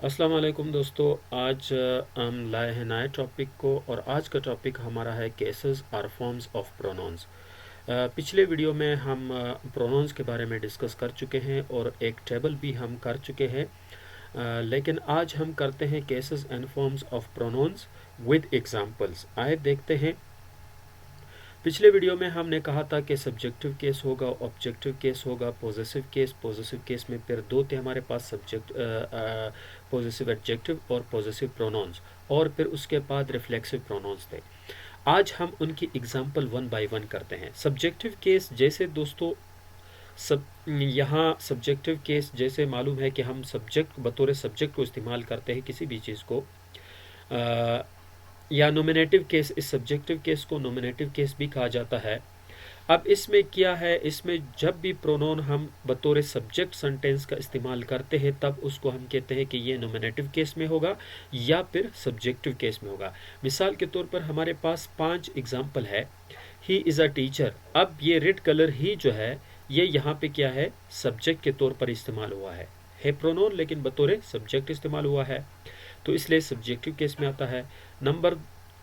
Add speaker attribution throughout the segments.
Speaker 1: अस्सलाम वालेकुम दोस्तों। आज हम लाए हैं नए टॉपिक को और आज का टॉपिक हमारा है केसेस और फॉर्म्स ऑफ प्रोनाउंस। पिछले वीडियो में हम प्रोनाउंस के बारे में डिस्कस कर चुके हैं और एक टेबल भी हम कर चुके हैं, लेकिन आज हम करते हैं cases and forms of pronouns with examples. आइए देखते हैं। पिछले वीडियो में हमने कहा था कि सब्जेक्टिव केस होगा, ऑब्जेक्टिव केस होगा, पॉजेसिव केस में फिर दो थे हमारे पास, सब्जेक्ट पॉजेसिव एडजेक्टिव और पॉजेसिव प्रोनाउंस, और फिर उसके बाद रिफ्लेक्सिव प्रोनाउंस थे। आज हम उनकी एग्जांपल वन बाय वन करते हैं। सब्जेक्टिव केस जैसे दोस्तों यहाँ सब्जेक्टिव केस जैसे मालूम है कि हम सब्जेक्ट बतौर सब्जेक्ट को इस्तेमाल करते हैं किसी भी चीज़ को, या नोमिनेटिव केस, इस सब्जेक्टिव केस को नोमिनेटिव केस भी कहा जाता है। अब इसमें क्या है, इसमें जब भी प्रोनाउन हम बतौर सब्जेक्ट सेंटेंस का इस्तेमाल करते हैं तब उसको हम कहते हैं कि ये नोमिनेटिव केस में होगा या फिर सब्जेक्टिव केस में होगा। मिसाल के तौर पर हमारे पास 5 एग्जाम्पल है। He is a teacher. अब ये रेड कलर ही जो है ये यहाँ पे क्या है, सब्जेक्ट के तौर पर इस्तेमाल हुआ है प्रोनाउन, लेकिन बतौर सब्जेक्ट इस्तेमाल हुआ है तो इसलिए सब्जेक्टिव केस में आता है। नंबर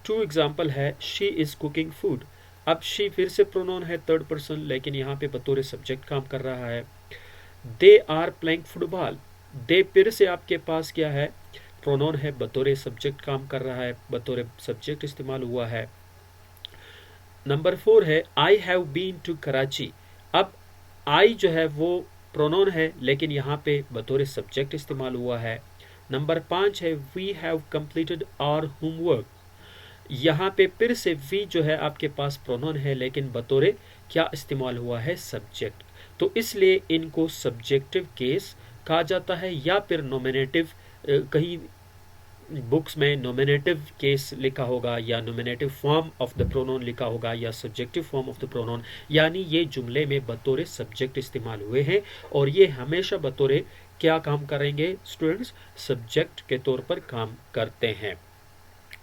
Speaker 1: 2 एग्जाम्पल है, शी इज़ कुकिंग फूड। अब शी फिर से प्रोनाउन है थर्ड पर्सन, लेकिन यहाँ पे बतौर सब्जेक्ट काम कर रहा है। They are playing football. दे फिर से आपके पास क्या है, प्रोनाउन है, बतौर सब्जेक्ट काम कर रहा है, बतौर सब्जेक्ट इस्तेमाल हुआ है। नंबर 4 है, I have been to Karachi. अब आई जो है वो प्रोनाउन है, लेकिन यहाँ पे बतौर सब्जेक्ट इस्तेमाल हुआ है। नंबर 5 है, we have completed our homework. यहाँ पे फिर से वी जो है आपके पास प्रोनाउन है, लेकिन बतौर क्या इस्तेमाल हुआ है, सब्जेक्ट। तो इसलिए इनको सब्जेक्टिव केस कहा जाता है, या फिर नोमिनेटिव, कहीं बुक्स में नोमिनेटिव केस लिखा होगा या nominative form of the pronoun लिखा होगा या subjective form of the pronoun, यानी ये जुमले में बतौर सब्जेक्ट इस्तेमाल हुए हैं और ये हमेशा बतौर क्या काम करेंगे स्टूडेंट्स, सब्जेक्ट के तौर पर काम करते हैं।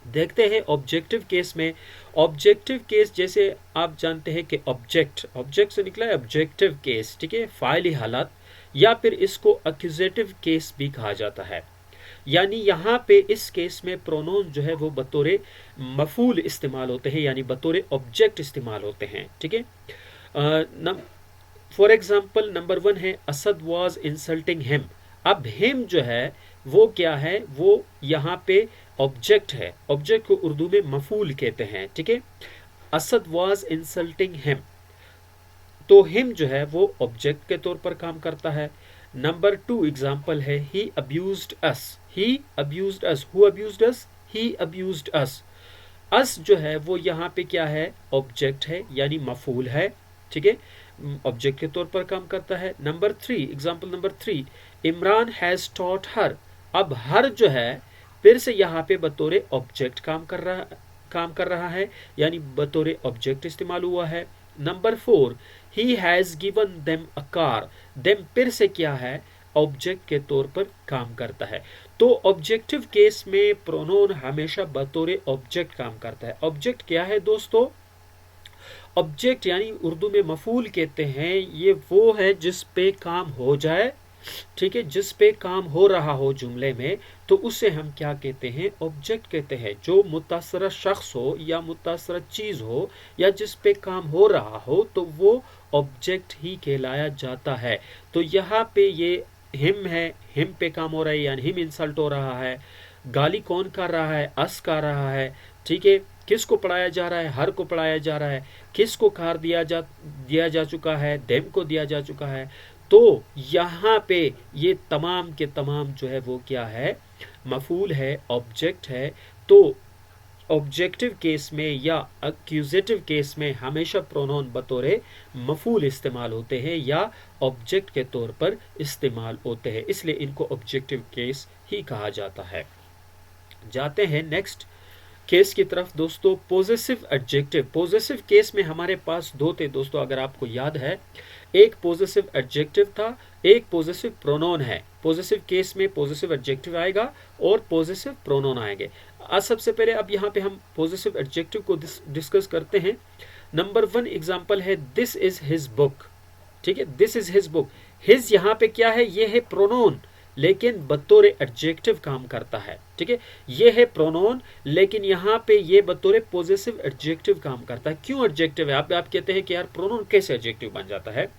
Speaker 1: देखते हैं ऑब्जेक्टिव केस में। ऑब्जेक्टिव केस जैसे आप जानते हैं कि ऑब्जेक्ट से निकला है ऑब्जेक्टिव केस, ठीक है, फाइली हालत, या फिर इसको एक्यूजेटिव केस भी कहा जाता है। यानी यहाँ पे इस केस में प्रोनाउन जो है वो बतौर मफूल इस्तेमाल होते हैं, यानी बतौर ऑब्जेक्ट इस्तेमाल होते हैं, ठीक है। फॉर एग्जाम्पल नंबर 1 है, असद वॉज इंसल्टिंग हिम। अब हिम जो है वो क्या है, वो यहाँ पे ऑब्जेक्ट है, ऑब्जेक्ट को उर्दू में मफूल कहते हैं, ठीक है। असद वॉज इंसल्टिंग हिम, तो हिम जो है वो ऑब्जेक्ट के तौर पर काम करता है। नंबर 2 एग्जाम्पल है, he abused us. He abused us, who abused us, he abused us. Us जो है वो यहाँ पे क्या है, ऑब्जेक्ट है, यानी मफूल है, ठीक है, ऑब्जेक्ट के तौर पर काम करता है। Number 3 example number 3, Imran has taught हर। अब हर जो है फिर से यहाँ पे बतौर ऑब्जेक्ट काम कर रहा है, यानी बतौर ऑब्जेक्ट इस्तेमाल हुआ है। Number 4, he has given them a car. Them फिर से क्या है, ऑब्जेक्ट के तौर पर काम करता है। तो ऑब्जेक्टिव केस में प्रोनाउन हमेशा बतौर ऑब्जेक्ट काम करता है। ऑब्जेक्ट क्या है दोस्तों, ऑब्जेक्ट यानी उर्दू में मफूल कहते हैं, ये वो है जिस पे काम हो जाए, ठीक है, जिस पे काम हो रहा हो जुमले में, तो उसे हम क्या कहते हैं, ऑब्जेक्ट कहते हैं। जो मुतासरा शख्स हो या मुतासरा चीज हो या जिस पे काम हो रहा हो तो वो ऑब्जेक्ट ही कहलाया जाता है। तो यहाँ पे ये हिम है, हिम पे काम हो रहा है, यानी हिम इंसल्ट हो रहा है। गाली कौन कर रहा है, अस कर रहा है, ठीक है। किसको पढ़ाया जा रहा है, हर को पढ़ाया जा रहा है। किसको कार दिया जा चुका है, देम को दिया जा चुका है। तो यहाँ पे ये तमाम के तमाम जो है वो क्या है, मफूल है, ऑब्जेक्ट है। तो ऑब्जेक्टिव केस में या एक्यूजेटिव केस में हमेशा प्रोनाउन बतौर मफूल इस्तेमाल होते हैं या ऑब्जेक्ट के तौर पर इस्तेमाल होते हैं, इसलिए इनको ऑब्जेक्टिव केस ही कहा जाता है। जाते हैं नेक्स्ट केस की तरफ दोस्तों, पॉजेसिव एडजेक्टिव। पॉजेसिव केस में हमारे पास दो थे दोस्तों, अगर आपको याद है, एक पॉजेसिव एडजेक्टिव था, एक पॉजेसिव प्रोनाउन है। पॉजेसिव केस में पॉजेसिव एडजेक्टिव आएगा और पॉजेसिव प्रोनाउन आएंगे। आज सबसे पहले अब यहाँ पे हम पॉजेसिव एडजेक्टिव को डिस्कस करते हैं। नंबर 1 एग्जाम्पल है, दिस इज हिज बुक, ठीक है, this is his book. His यहाँ पे क्या है, ये है प्रोनाउन, लेकिन बतौर एडजेक्टिव काम करता है। ठीक है, ये है प्रोनोन, लेकिन यहाँ पे ये बतौर पॉजेसिव एडजेक्टिव काम करता है। क्यों एडजेक्टिव है? आप कहते हैं कि यार प्रोनोन कैसे एडजेक्टिव बन जाता है?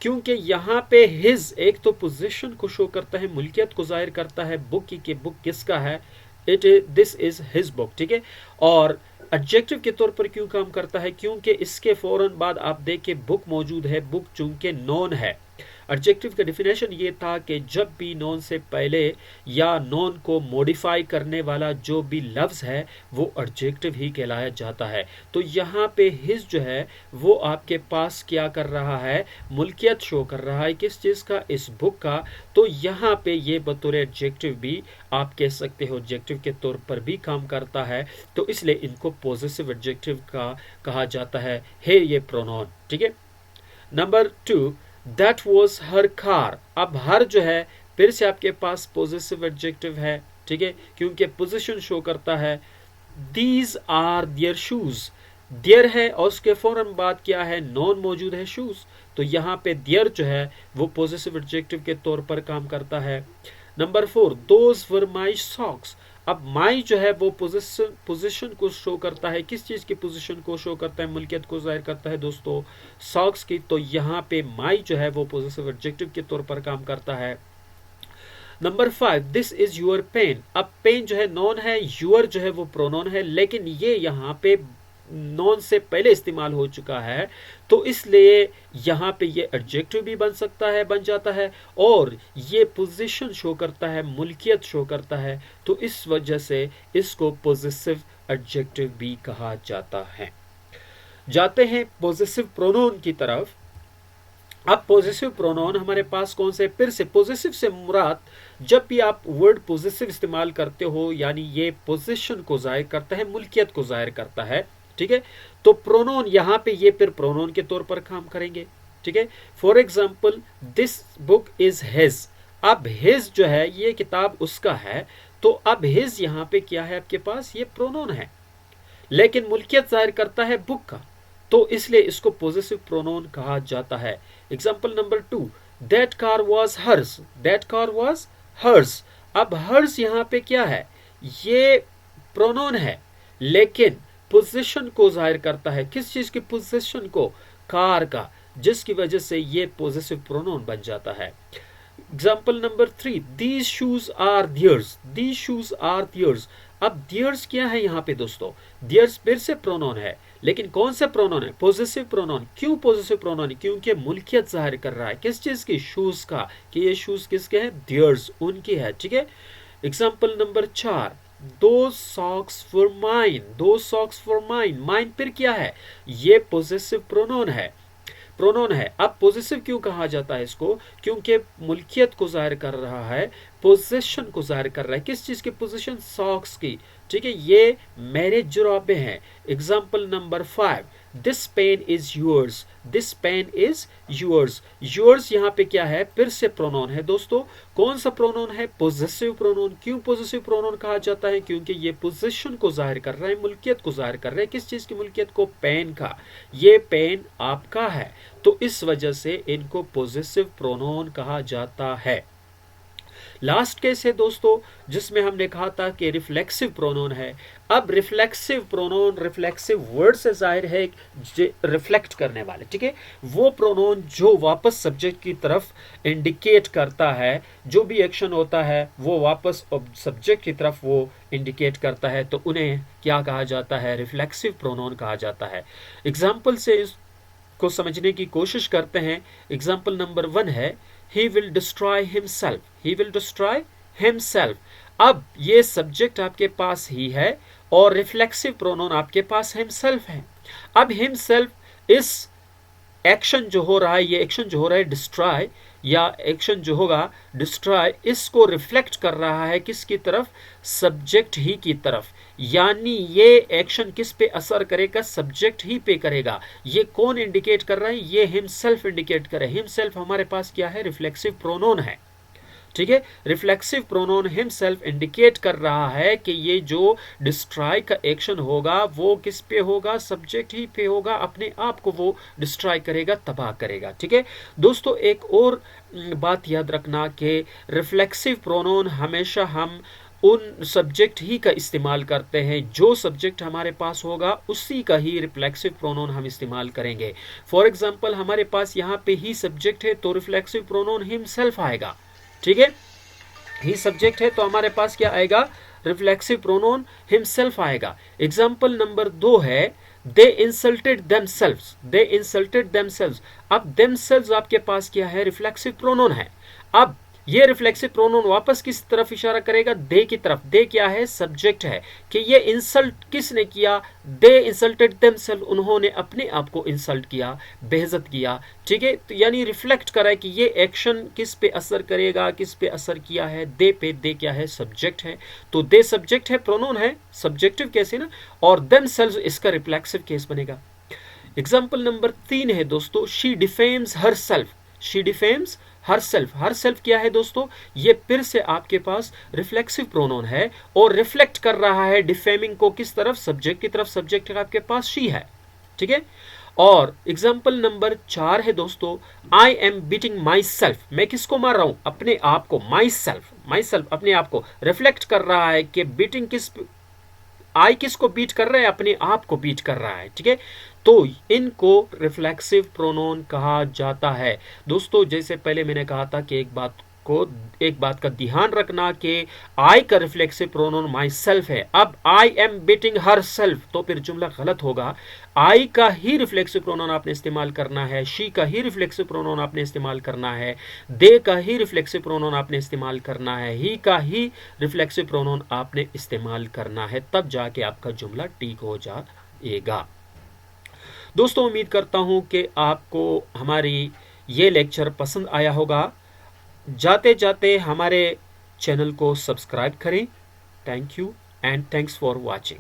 Speaker 1: क्योंकि यहाँ पे हिज एक तो पोजीशन को शो करता है, मुल्कियत को जाहिर करता है, बुक की कि बुक किसका है, दिस इज हिज बुक। ठीक है, और एडजेक्टिव के तौर पर क्यों काम करता है? क्योंकि इसके फौरन बाद आप देखें बुक मौजूद है, बुक चूंकि नॉन है। एडजेक्टिव का डिफिनेशन ये था कि जब भी नॉन से पहले या नॉन को मॉडिफाई करने वाला जो भी लफ्ज है वो एडजेक्टिव ही कहलाया जाता है। तो यहाँ पे हिज जो है वो आपके पास क्या कर रहा है? मुल्कियत शो कर रहा है। किस चीज़ का? इस बुक का। तो यहाँ पे ये बतौर एडजेक्टिव भी आप कह सकते हो, एडजेक्टिव के तौर पर भी काम करता है। तो इसलिए इनको पॉजिटिव एडजेक्टिव का कहा जाता है ये प्रोनाउन। ठीक है, number 2, that was her car. अब हर जो है फिर से आपके पास पॉजिटिव एडजेक्टिव है। ठीक है, क्योंकि पोजीशन शो करता है। These are their shoes, their है और उसके फौरन बाद क्या है? नॉन मौजूद है, शूज। तो यहाँ पे देयर जो है वो पॉजिटिव एडजेक्टिव के तौर पर काम करता है। Number 4, those were my socks. अब माई जो है वो पोजीशन को शो करता है। किस चीज की पोजीशन को शो करता है? मुल्कियत को जाहिर करता है दोस्तों, सॉक्स की। तो यहाँ पे माई जो है वो पॉजिटिव एडजेक्टिव के तौर पर काम करता है। Number 5, this is your pen. अब पेन जो है नॉन है, योर जो है वो प्रोनोन है, लेकिन ये यहाँ पे नॉन से पहले इस्तेमाल हो चुका है, तो इसलिए यहाँ पे ये एडजेक्टिव भी बन सकता है, बन जाता है, और ये पोजीशन शो करता है, मुल्कियत शो करता है। तो इस वजह से इसको पॉजिटिव एडजेक्टिव भी कहा जाता है। जाते हैं पॉजिटिव प्रोनोन की तरफ। अब पॉजिटिव प्रोनोन हमारे पास कौन से? फिर से पॉजिटिव से मुराद जब भी आप वर्ड पॉजिटिव इस्तेमाल करते हो, यानी ये पोजीशन को जाहिर करता है, मुल्कियत को जाहिर करता है। ठीक है, तो प्रोनोन यहाँ पे ये फिर प्रोनोन के तौर पर काम करेंगे। ठीक है, for example this book is his. अब हिज जो है ये किताब उसका है, तो अब हिज यहाँ पे क्या है आपके पास? ये प्रोनोन है, लेकिन मुल्कियत जाहिर करता है बुक का, तो इसलिए इसको पॉजिटिव प्रोनोन कहा जाता है। Example number 2, that car was hers. That car was hers. अब हर्स यहाँ पे क्या है? ये प्रोनोन है, लेकिन पोजीशन को जाहिर करता है। किस चीज की पोजीशन को? कार का, जिसकी वजह से ये पॉजिटिव प्रोनोन बन जाता है। Example number 3, these shoes are theirs. These shoes are theirs. अब दियर्स क्या है यहाँ पे दोस्तों? दियर्स फिर से प्रोनोन है, लेकिन कौन सा प्रोनोन है? Positive pronoun. क्यों पॉजिटिव प्रोनोन? क्योंकि मुल्कियत जाहिर कर रहा है। किस चीज की? शूज का, कि ये शूज किसके हैं? दियर्स, उनकी है। ठीक है, एग्जाम्पल नंबर 4, दो सॉक्स फॉर माइन। दो सॉक्स फॉर माइन। माइन फिर क्या है? ये पॉजिटिव प्रोनोन है, प्रोनोन है। अब पॉजिटिव क्यों कहा जाता है इसको? क्योंकि मुल्कियत को जाहिर कर रहा है, पोजीशन को जाहिर कर रहा है। किस चीज की पोजीशन? सॉक्स की। ठीक है, ये मेरे जुराबे हैं। Example number 5, this pen is yours. This pen is yours. Yours यहाँ पे क्या है? फिर से प्रोनोन है दोस्तों। कौन सा प्रोनोन है? Positive pronoun. क्यों पॉजिटिव प्रोनोन कहा जाता है? क्योंकि ये पोजीशन को जाहिर कर रहा है, मुल्कियत को जाहिर कर रहा है। किस चीज की मुल्कियत को? पेन का। ये पेन आपका है, तो इस वजह से इनको पॉजिटिव प्रोनोन कहा जाता है। लास्ट केस है दोस्तों जिसमें हमने कहा था कि रिफ्लेक्सिव प्रोनोन है। अब रिफ्लेक्सिव प्रोनोन, रिफ्लेक्सिव वर्ड से जाहिर है रिफ्लेक्ट करने वाले। ठीक है, वो प्रोनोन जो वापस सब्जेक्ट की तरफ इंडिकेट करता है, जो भी एक्शन होता है वो वापस सब्जेक्ट की तरफ वो इंडिकेट करता है, तो उन्हें क्या कहा जाता है? रिफ्लेक्सिव प्रोनोन कहा जाता है। एग्जाम्पल से इसको समझने की कोशिश करते हैं। एग्जाम्पल नंबर 1 है, he will destroy himself. he will destroy himself. अब ये सब्जेक्ट आपके पास ही है और रिफ्लेक्सिव प्रोनोन आपके पास himself है। अब himself इस एक्शन जो हो रहा है, ये एक्शन जो हो रहा है डिस्ट्रॉय, या एक्शन जो होगा डिस्ट्रॉय, इसको रिफ्लेक्ट कर रहा है किसकी तरफ? सब्जेक्ट ही की तरफ। यानी ये एक्शन किस पे असर करेगा? सब्जेक्ट ही पे करेगा। ये कौन इंडिकेट कर रहा है? ये हिमसेल्फ इंडिकेट करे। हिमसेल्फ हमारे पास क्या है? रिफ्लेक्सिव प्रोनोन है। ठीक है। रिफ्लेक्सिव प्रोनोन हिमसेल्फ इंडिकेट कर रहा है कि ये जो डिस्ट्रॉय का एक्शन होगा वो किस पे होगा, सब्जेक्ट ही पे होगा, अपने आप को वो डिस्ट्रॉय करेगा, तबाह करेगा। ठीक है दोस्तों, एक और बात याद रखना कि रिफ्लेक्सिव प्रोनोन हमेशा हम उन सब्जेक्ट ही का इस्तेमाल करते हैं, जो सब्जेक्ट हमारे पास होगा उसी का ही रिफ्लेक्सिव प्रोनोन हम इस्तेमाल करेंगे। फॉर एग्जांपल हमारे पास यहाँ पे ही सब्जेक्ट है तो रिफ्लेक्सिव प्रोनोन हिमसेल्फ आएगा। ठीक है, ही सब्जेक्ट है तो हमारे पास क्या आएगा, रिफ्लेक्सिव प्रोनोन हिमसेल्फ आएगा। एग्जाम्पल नंबर 2 है दे इंसल्टेड देमसेल्व्स, दे इंसल्टेड देमसेल्व्स। अब देमसेल्व्स आपके पास क्या है, रिफ्लेक्सिव प्रोनोन है। अब ये रिफ्लेक्सिव प्रोनोन वापस किस तरफ इशारा करेगा, दे की तरफ। दे क्या है, सब्जेक्ट है कि ये इंसल्ट किसने किया, दे इंसल्टेड देमसेल्व, उन्होंने अपने आप को इंसल्ट किया, बेइज्जत किया। ठीक है, तो यानी रिफ्लेक्ट करा कि ये एक्शन किस पे असर करेगा, किस पे असर किया है, दे पे। दे क्या है, सब्जेक्ट है, तो दे सब्जेक्ट है, प्रोनोन है, सब्जेक्टिव केस है ना, और देमसेल्व्स इसका रिफ्लेक्सिव केस बनेगा। एग्जाम्पल नंबर 3 है दोस्तों, she defames herself, she defames herself. Herself क्या है दोस्तों, ये फिर से आपके पास रिफ्लेक्सिव प्रोनोन है और रिफ्लेक्ट कर रहा है डिफेमिंग को किस तरफ, सब्जेक्ट की तरफ। सब्जेक्ट आपके पास शी है। ठीक है, और एग्जाम्पल नंबर 4 है दोस्तों, I am beating my self. मैं किसको मार रहा हूं, अपने आप को, माई सेल्फ, माई सेल्फ अपने आप को। रिफ्लेक्ट कर रहा है कि बीटिंग किस, आई किसको बीट कर रहा है, अपने आप को बीट कर रहा है। ठीक है, तो इनको रिफ्लेक्सिव प्रोनोन कहा जाता है। दोस्तों जैसे पहले मैंने कहा था कि एक बात का ध्यान रखना कि आई का रिफ्लेक्सिव प्रोनोन माई सेल्फ है। अब I am beating her self तो फिर जुमला गलत होगा। आई का ही रिफ्लेक्सिव प्रोनोन आपने इस्तेमाल करना है, शी का ही रिफ्लेक्सिव प्रोनोन आपने इस्तेमाल करना है, दे का ही रिफ्लेक्सिव प्रोनोन आपने इस्तेमाल करना है, ही का ही रिफ्लेक्सिव प्रोनोन आपने इस्तेमाल करना है, तब जाके आपका जुमला ठीक हो जाएगा। दोस्तों उम्मीद करता हूं कि आपको हमारी ये लेक्चर पसंद आया होगा। जाते जाते हमारे चैनल को सब्सक्राइब करें। Thank you and thanks for watching.